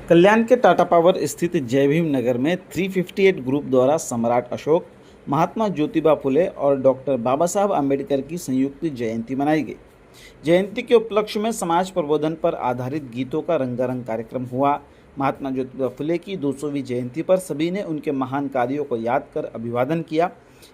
कल्याण के Tata power स्थित जय भीम नगर में 358 group द्वारा सम्राट अशोक, महात्मा ज्योतिबा फुले और डॉक्टर बाबा साहब अम्बेडकर की संयुक्त जयंती मनाई गई। जयंती के उपलक्ष्य में समाज प्रबोधन पर आधारित गीतों का रंगारंग कार्यक्रम हुआ। महात्मा ज्योतिबा फुले की 200वीं जयंती पर सभी ने उनके महान कार्यों को याद कर अभिवादन किया।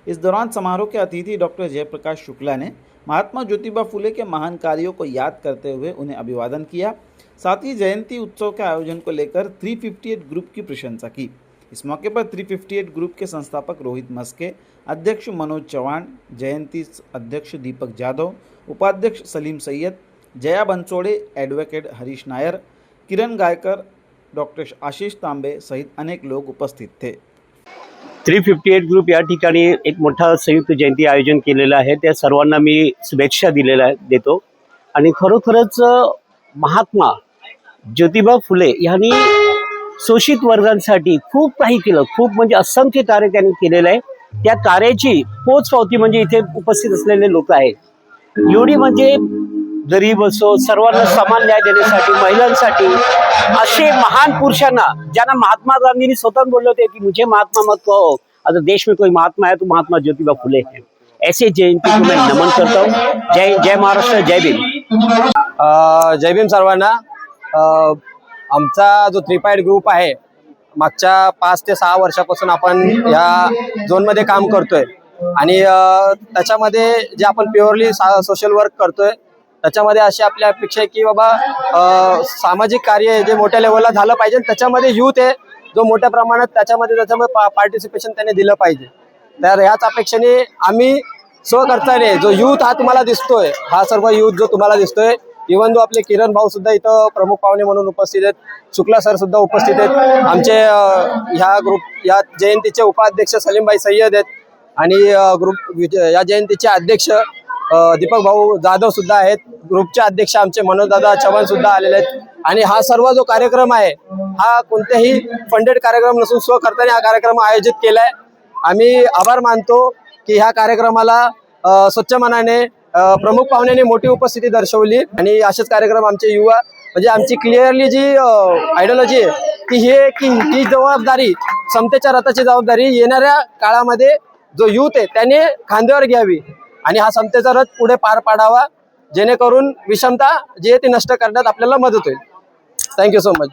इस दौरान समारोह के अतिथि डॉक्टर जयप्रकाश शुक्ला ने महात्मा ज्योतिबा फुले के महान कार्यों को याद करते हुए उन्हें अभिवादन किया। साथ ही जयंती उत्सव के आयोजन को लेकर 358 ग्रुप की प्रशंसा की। इस मौके पर 358 ग्रुप के संस्थापक रोहित मस्के, अध्यक्ष मनोज चौहान, जयंती अध्यक्ष दीपक जाधव, उपाध्यक्ष सलीम सैयद, जया बनसोड़े, एडवोकेट हरीश नायर, किरण गायकर, डॉक्टर आशीष तांबे सहित अनेक लोग उपस्थित थे। 358 ग्रुप या ठिकाणी एक मोठा संयुक्त जयंती आयोजन केलेलं आहे। त्या सर्वांना मी शुभेच्छा देतो आणि खरोखरच महात्मा ज्योतिबा फुले यांनी शोषित वर्गांसाठी खूप काही केलं, खूप म्हणजे असंख्य कार्य त्यांनी केलेलं आहे। त्या कार्याची पोचपावती म्हणजे इथे उपस्थित असलेले लोक आहेत। एवढी म्हणजे गरीब असो, सर्वांना समान न्याय देण्यासाठी, महिलांसाठी असे महान पुरुषांना, ज्यांना महात्मा गांधींनी स्वतः बोलले होते कि मुझे महात्मा मत कहो, अगर देश में कोई महात्मा है तो महात्मा ज्योतिबा फुले हैं। ऐसे जयंती को मैं नमन करता हूँ। जय महाराष्ट्र, जय भीम। जय भीम सर्वांना। आमचा जो 358 ग्रुप आहे, मागच्या 5 ते 6 वर्षापासून आपण या झोनमध्ये काम करतोय आणि त्याच्यामध्ये जे आपण प्युअरली सोशल वर्क करतोय, त्याच्यामध्ये अशी आपली अपेक्षा आहे की बाबा सामाजिक कार्य जे मोठ्या लेवलला झालं पाहिजे, त्याच्यामध्ये यूथ आहे जो मोठ्या प्रमाणात त्याच्यामध्ये पार्टिसिपेशन त्याने दिलं पाहिजे। तर ह्याच अपेक्षेने आम्ही स्वखर्चाने जो यूथ हा तुम्हाला दिसतोय, हा सर्व यूथ जो तुम्हाला दिसतोय, इव्हन जो आपले किरण भाऊ सुद्धा इथं प्रमुख पाहुणे म्हणून उपस्थित आहेत, शुक्ला सर सुद्धा उपस्थित आहेत, आमचे ह्या ग्रुप या जयंतीचे उपाध्यक्ष सलीमभाई सय्यद आहेत आणि ग्रुप या जयंतीचे अध्यक्ष दीपक भाऊ जाधव सुद्धा आहेत। ग्रुपचे अध्यक्ष आमचे मनोज दादा चव्हाण सुद्धा आलेले आहेत आणि हा सर्व जो कार्यक्रम आहे हा कोणत्याही फंडेड कार्यक्रम नसून स्वखर्चाने हा कार्यक्रम आयोजित केलाय। आम्ही आभार मानतो की ह्या कार्यक्रमाला स्वच्छ मनाने प्रमुख पाहुण्यांनी मोठी उपस्थिती दर्शवली आणि असेच कार्यक्रम आमचे युवा म्हणजे आमची क्लिअरली जी आयडियोलॉजी आहे की जबाबदारी, समतेच्या रथाची जबाबदारी येणाऱ्या काळामध्ये जो यूथ आहे त्याने खांद्यावर घ्यावी आणि हा समतेचा रथ पुढे पार पाडावा, जेणेकरून विषमता जी आहे ती नष्ट करण्यात आपल्याला मदत होईल। Thank you so much.